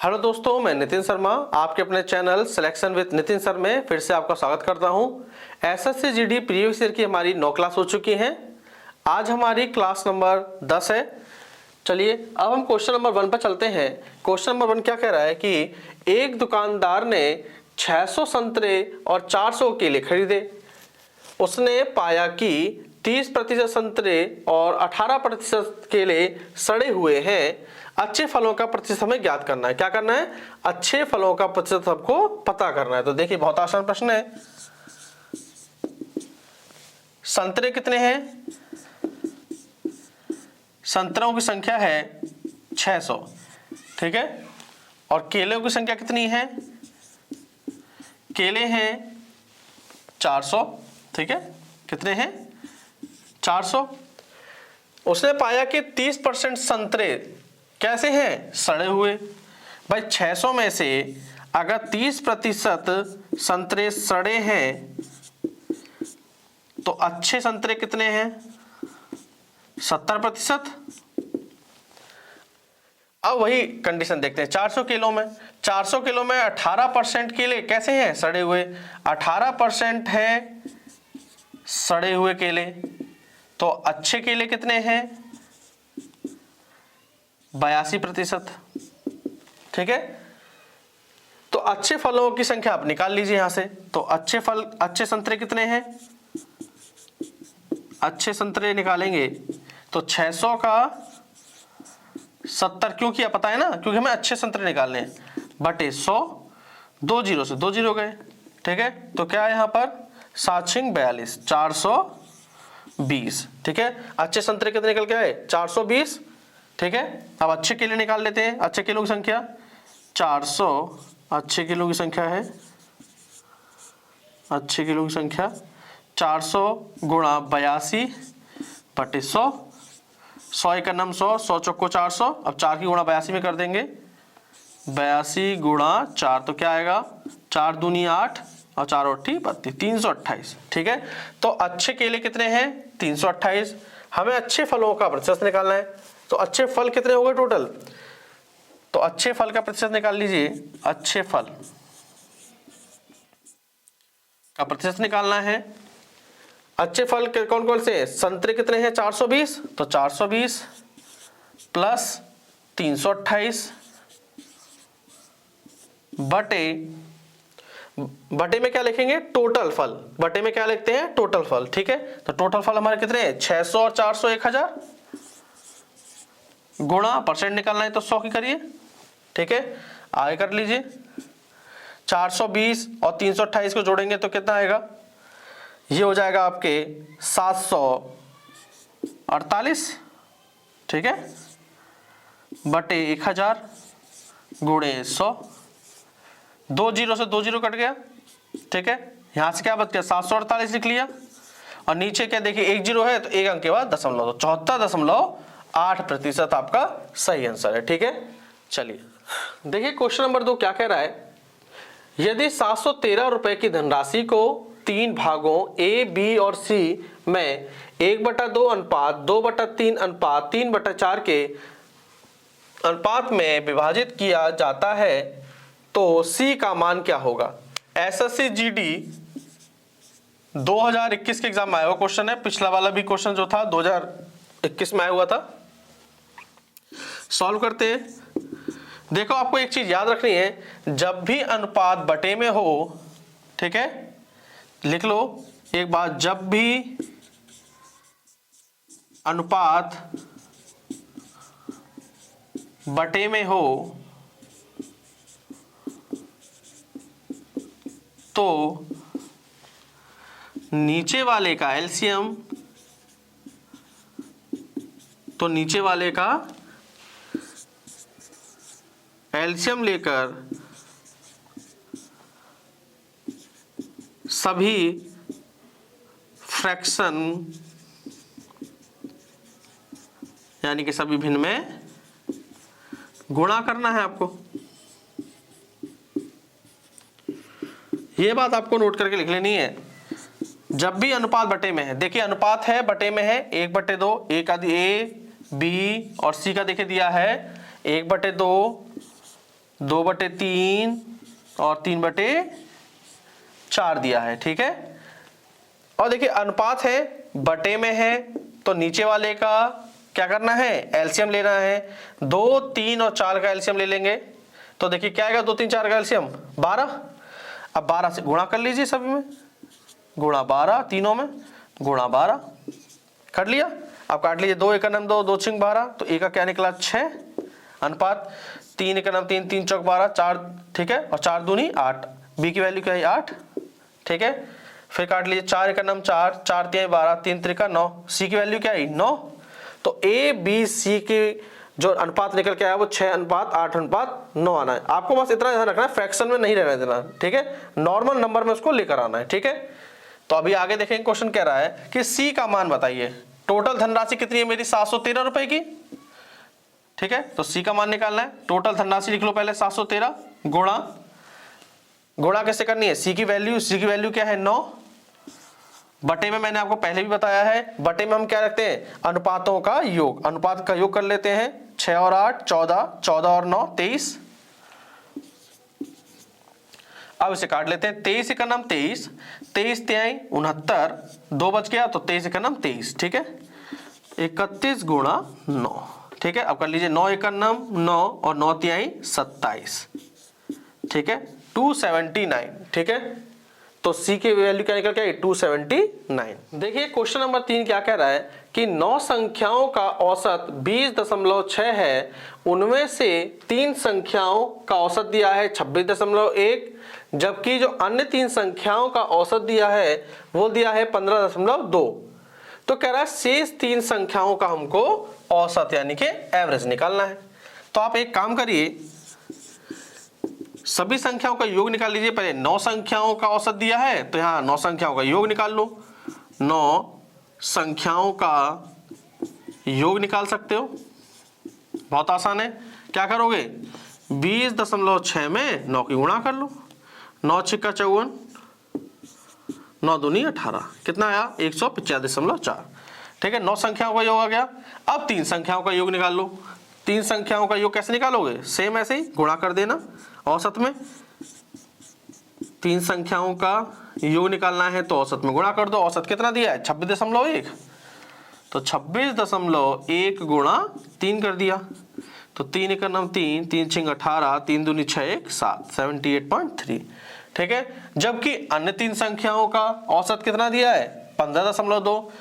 Hello दोस्तों, मैं नितिन शर्मा आपके अपने channel selection with Nitin sir में फिर से आपका स्वागत करता हूं। एसएससी जीडी प्रीवियस ईयर की हमारी 9 क्लास हो चुकी हैं। आज हमारी क्लास नंबर 10 है। चलिए अब हम क्वेश्चन नंबर 1 पर चलते हैं। क्वेश्चन नंबर 1 क्या कह रहा है कि एक दुकानदार ने 600 संतरे और 400 केले खरीदे। उसने पाया कि 30% संतरे और 18% केले सड़े हुए हैं। अच्छे फलों का प्रतिशत हमें ज्ञात करना है। क्या करना है? अच्छे फलों का प्रतिशत हमको पता करना है। तो देखिए बहुत आसान प्रश्न है। संतरे कितने हैं? संतरों की संख्या है 600, ठीक है। और केलों की संख्या कितनी है? केले हैं 400, ठीक है। कितने हैं? 400। उसने पाया कि 30% संतरे कैसे हैं? सड़े हुए। भाई 600 में से अगर 30% संतरे सड़े हैं तो अच्छे संतरे कितने हैं? 70%। अब वही कंडीशन देखते हैं 400 किलो में। 400 किलो में 18% केले कैसे हैं? सड़े हुए। 18% है सड़े हुए केले। तो अच्छे केले कितने हैं? 82%, ठीक है। तो अच्छे फलों की संख्या आप निकाल लीजिए यहां से। तो अच्छे संतरे कितने हैं? अच्छे संतरे निकालेंगे तो 600 का 70 क्यों किया पता है ना, क्योंकि हमें अच्छे संतरे निकालने हैं। बटे 100, 2 जीरो से 2 जीरो गए, ठीक है। तो क्या है यहां पर? 7 6 42, 420, ठीक है। अच्छे संतरे कितने निकल के आए? 420, ठीक है। अब अच्छे केले निकाल लेते हैं। अच्छे केलों की संख्या 400, अच्छे केलों की संख्या है, अच्छे केलों की संख्या 400 गुणा 82 बटे 100। 100 एक नम 100, 100 चौको 400। अब 4 की गुणा 82 में कर देंगे। 82 गुणा 4 तो क्या आएगा? 4 दूनी 8 और 4 और 32, 328, ठीक है। तो अच्छे केले कितने हैं? 328। हमें अच्छे फलों का प्रतिशत निकालना है। तो अच्छे फल कितने हो गए टोटल? तो अच्छे फल का प्रतिशत निकाल लीजिए। अच्छे फल का प्रतिशत निकालना है। अच्छे फल कौन कौन से? संतरे कितने हैं? 420। तो 420 प्लस 328 बटे में क्या लिखेंगे? टोटल फल। बटे में क्या लिखते हैं? टोटल फल, ठीक है। तो टोटल फल हमारे कितने हैं? 600 और 400 1000 गुणा परसेंट निकालना है तो 100 की करिए, ठीक है। आगे कर लीजिए। 420 और 328 को जोड़ेंगे तो कितना आएगा? ये हो जाएगा आपके 748, ठीक है। बटे 1000 गुणे 100। 2 जीरो से 2 जीरो कट गया, ठीक है। यहां से क्या बच गया? 748 लिख लिया। और नीचे क्या देखिए 1 जीरो है तो 1 अंक के बाद दशमलव, तो 74.8% आपका सही आंसर है, ठीक है। चलिए देखिए क्वेश्चन नंबर 2 क्या कह रहा है। यदि 713 रुपए की धनराशि को 3 भागों ए, बी और सी में 1/2 अनुपात 2/3 अनुपात 3/4 के अनुपात में विभाजित किया जाता है तो सी का मान क्या होगा? एसएससी जीडी 2021 के एग्जाम में आया हुआ क्वेश्चन है। पिछला वाला भी क्वेश्चन जो था 2021 में आया हुआ था। सॉल्व करते हैं। देखो आपको एक चीज याद रखनी है, जब भी अनुपात बटे में हो, ठीक है, लिख लो एक बात, जब भी अनुपात बटे में हो तो नीचे वाले का एलसीएम, तो नीचे वाले का एलसीएम लेकर सभी फ्रैक्शन यानी कि सभी भिन्न में गुणा करना है आपको। ये बात आपको नोट करके लिख लेनी है। जब भी अनुपात बटे में है, देखिए अनुपात है बटे में है 1/2, ए का ए बी और सी का देखिए दिया है 1/2 2/3 और 3/4 दिया है, ठीक है। और देखिए अनुपात है, बटे में है, तो नीचे वाले का क्या करना है, एलसीएम लेना है। 2, 3 और 4 का एलसीएम ले लेंगे, तो देखिए क्या आएगा, 2, 3, 4 का एलसीएम 12। अब 12 से गुणा कर लीजिए, सभी में गुणा 12, तीनों में गुणा 12 कर लिया। अब काट लीजिए, 2 × 9 2, 2 × 6 12, तो ए का क्या निकला 6 अनुपात 3 × 9 3, 3 × 4 12, 4, ठीक है, और 4 दूनी 8, बी की वैल्यू क्या है 8, ठीक है। फिर काट लीजिए, 4 × 9 4, 4 × 3 12, 3 × 3 9, सी की वैल्यू क्या है 9। तो ए बी सी की जो अनुपात निकल के आया वो 6:8:9 आना है। आपको बस इतना ध्यान रखना है, फ्रैक्शन में नहीं रहने देना, ठीक है, नॉर्मल नंबर में उसको लेकर आना है, ठीक है। तो अभी आगे देखेंगे, क्वेश्चन कह रहा है कि सी का मान बताइए। टोटल धनराशि कितनी है मेरी, 713 रुपए की, ठीक है। तो सी का मान निकालना है, टोटल धनराशि लिख लो पहले 713 गुणा कैसे करनी है, सी की वैल्यू क्या है 9, बटे में मैंने आपको पहले भी बताया है, बटे में हम क्या रखते हैं, अनुपातों का योग, अनुपात का योग कर लेते हैं। 6 और 8 14, 14 और 9 23। अब इसे काट लेते हैं, 23 × 9 23, 23 × 69, 2 बच गया, तो 23 × 9 23, ठीक है, 31 × 9, ठीक है। अब कर लीजिए, 9 × 9 9 और 9 × 27, ठीक है, 279, ठीक है। तो सी की वैल्यू क्या निकल गया 279। देखिए क्वेश्चन नंबर 3 क्या कह रहा है कि 9 संख्याओं का औसत 20.6 है, उनमें से 3 संख्याओं का औसत दिया है 26.1, जबकि जो अन्य 3 संख्याओं का औसत दिया है वो दिया है 15.2। तो कह रहा है शेष 3 संख्याओं का हमको औसत यानी कि एवरेज निकालना है। तो आप एक काम करिए, सभी संख्याओं का योग निकाल लीजिए। पहले 9 संख्याओं का औसत दिया है, तो यहाँ 9 संख्याओं का योग निकाल लो। 9 संख्याओं का योग निकाल सकते हो, बहुत आसान है। क्या करोगे, 20.6 में 9 की गुणा कर लो, 9 × 6 = 54, 9 दूनी 18, कितना आया 185.4, ठीक है। 9 संख्याओं का योग आ गया। अब 3 संख्याओं का योग निकाल लो। 3 संख्याओं का योग कैसे निकालोगे, सेम ऐसे ही गुणा कर देना औसत में। 3 संख्याओं का योग निकालना है तो औसत में गुणा कर दो। औसत कितना दिया है 26.1, तो 26.1 गुणा 3 कर दिया, तो 3 × 9 3, 3 × 6 18, 3 दूनी 6 1 7, 78.3, ठीक है। जबकि अन्य 3 संख्याओं का औसत कितना दिया है 15.2।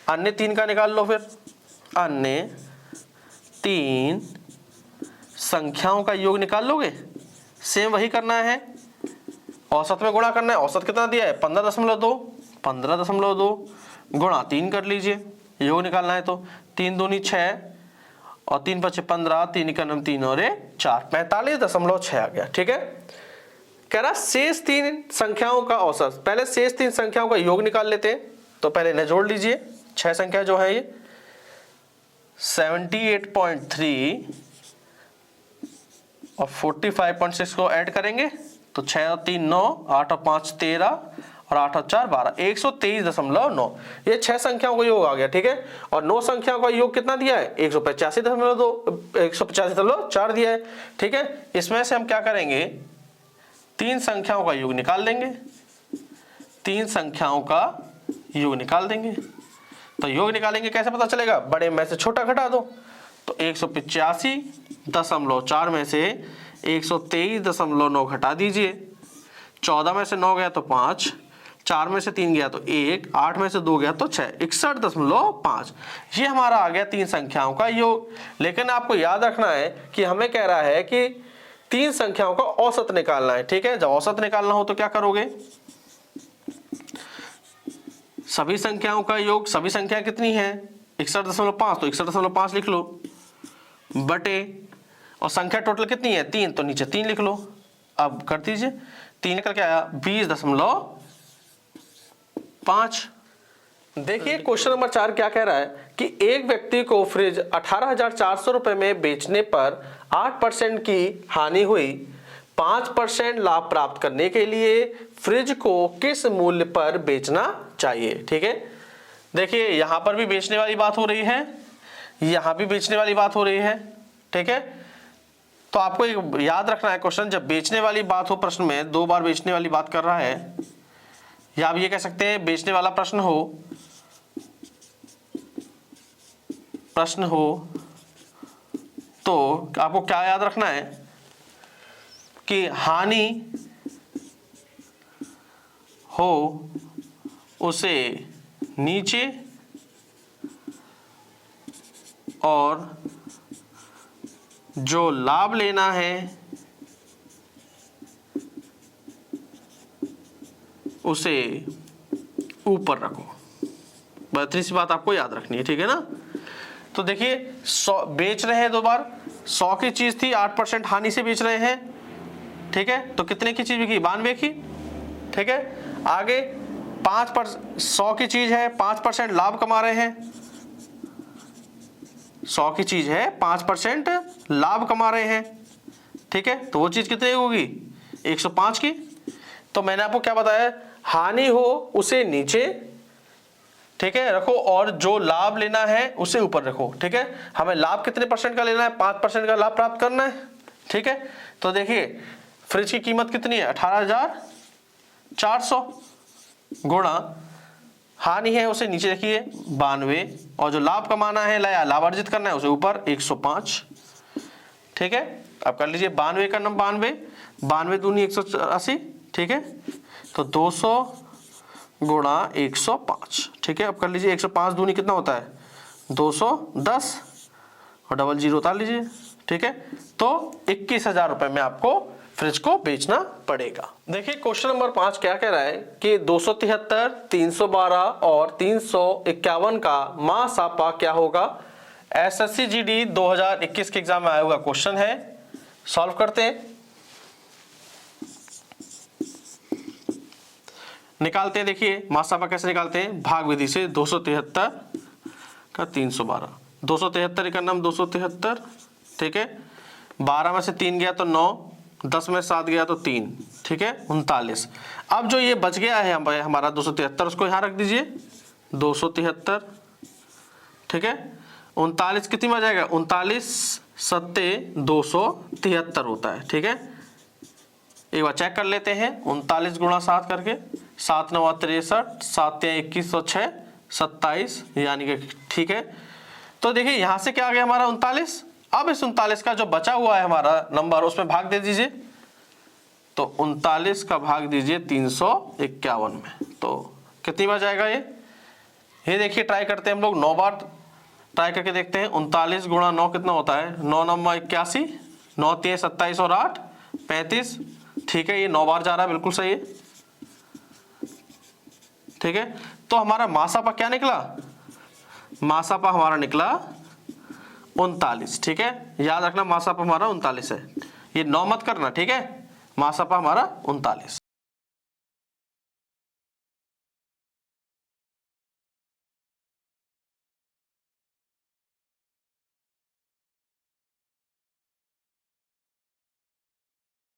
अन्य 3 का निकाल लो। फिर अन्य 3 संख्याओं का योग निकाल लोगे, सेम वही करना है, औसत में गुणा करना है। औसत कितना दिया है 15.2, 15.2 गुणा 3 कर लीजिए, योग निकालना है। तो 3 दूनी 6 और 3 × 5 = 15, 3 × 9 3 और 4, 45.6 आ गया, ठीक है। कह रहा शेष 3 संख्याओं का औसत, पहले शेष 3 संख्याओं का योग निकाल लेते हैं। तो पहले इन्हें जोड़ लीजिए, 6 संख्या जो है ये 78.3 और 45.6 को ऐड करेंगे तो 6 और 3 9, 8 और 5 13 और 8 और 4 12, 123.9, ये 6 संख्याओं का योग आ गया, ठीक है। और 9 संख्याओं का योग कितना दिया है 185.4 दिया है, ठीक है। इसमें से हम क्या करेंगे, 3 संख्याओं का योग निकाल देंगे, 3 संख्याओं का योग निकाल देंगे। तो योग निकालेंगे कैसे पता चलेगा, बड़े में से छोटा घटा दो। तो 185.4 में से 123.9 घटा दीजिए। 14 में से 9 गया तो 5, 4 में से 3 गया तो 1, 8 में से 2 गया तो 6, 61.5। ये हमारा आ गया 3 संख्याओं का योग। लेकिन आपको याद रखना है कि हमें कह रहा है कि 3 संख्याओं का औसत निकालना है, ठीक है। जब औसत निकालना हो तो क्या करोगे, सभी संख्याओं का योग, सभी संख्या कितनी है 61.5, तो 61.5 लिख लो, बटे, और संख्या टोटल कितनी है 3, तो नीचे 3 लिख लो। अब कर दीजिए, 3 निकल के आया 20.5। देखिए क्वेश्चन नंबर 4 क्या कह रहा है कि एक व्यक्ति को फ्रिज 18,400 रुपए में बेचने पर 8% की हानि हुई। 5% लाभ प्राप्त करने के लिए फ्रिज को किस मूल्य पर बेचना चाहिए, ठीक है। देखिए यहां पर भी बेचने वाली बात हो रही है, यहां भी बेचने वाली बात हो रही है, ठीक है। तो आपको एक याद रखना है क्वेश्चन, जब बेचने वाली बात हो प्रश्न में, 2 बार बेचने वाली बात कर रहा है, या आप ये कह सकते हैं बेचने वाला प्रश्न हो तो आपको क्या याद रखना है कि हानि हो उसे नीचे और जो लाभ लेना है उसे ऊपर रखो। इतनी सी बात आपको याद रखनी है, ठीक है ना। तो देखिए 100 बेच रहे हैं 2 बार, 100 की चीज थी, 8% हानि से बेच रहे हैं, ठीक है। तो कितने की चीज बिकी? 92 की, ठीक है। आगे 5% 100 की चीज है, 5% लाभ कमा रहे हैं, 100 की चीज है, 5% लाभ कमा रहे हैं, ठीक है। तो वो चीज कितनी होगी? 105 की। तो मैंने आपको क्या बताया, हानि हो उसे नीचे, ठीक है, रखो, और जो लाभ लेना है उसे ऊपर रखो, ठीक है। हमें लाभ कितने % का लेना है? 5% का लाभ प्राप्त करना है, ठीक है। तो देखिए फ्रिज की कीमत कितनी है? 18,400 गुणा हानि है उसे नीचे रखिए 92, और जो लाभ कमाना है लाभ अर्जित करना है उसे ऊपर 105, ठीक है। अब कर लीजिए 92 का नंबर 92 दूनी 180, ठीक है। तो 200 गुणा 105, ठीक है। अब कर लीजिए 105 दूनी कितना होता है? 210, और डबल जीरो उतार लीजिए, ठीक है। तो 21,000 रुपए में आपको फ्रिज को बेचना पड़ेगा। देखिए क्वेश्चन नंबर 5 क्या कह रहा है कि 273, 312 और 351 का मासापा क्या होगा? एसएससी जीडी 2021 के एग्जाम में आया हुआ क्वेश्चन है, सॉल्व करते हैं, निकालते हैं। देखिए मासापा कैसे निकालते हैं? भाग विधि से। 273 का 312, 273 का नाम 273, ठीक है। 12 में से 3 गया तो 9, 10 में 7 गया तो 3, ठीक है, 39। अब जो ये बच गया है हमारा 273, उसको यहाँ रख दीजिए 273, ठीक है। 39 कितनी में आ जाएगा? 39 सत्ते 273 होता है, ठीक है। एक बार चेक कर लेते हैं, 39 गुणा 7 करके, 7 9 63, 7 21 और 6 27, यानी कि ठीक है। तो देखिए यहां से क्या आ गया हमारा 39। अब इस 39 का जो बचा हुआ है हमारा नंबर, उसमें भाग दे दीजिए। तो 39 का भाग दीजिए 351 में, तो कितनी बार जाएगा ये देखिए ट्राई करते हैं हम लोग, 9 बार ट्राई करके देखते हैं। 39 गुणा 9 कितना होता है? 9 9 81, 9 3 27 और 8 35, ठीक है। ये 9 बार जा रहा है, बिल्कुल सही है, ठीक है। तो हमारा मासापा क्या निकला? मासापा हमारा निकला 39, ठीक है। याद रखना मासापा हमारा 39 है, ये 9 मत करना, ठीक है। मासापा हमारा 39।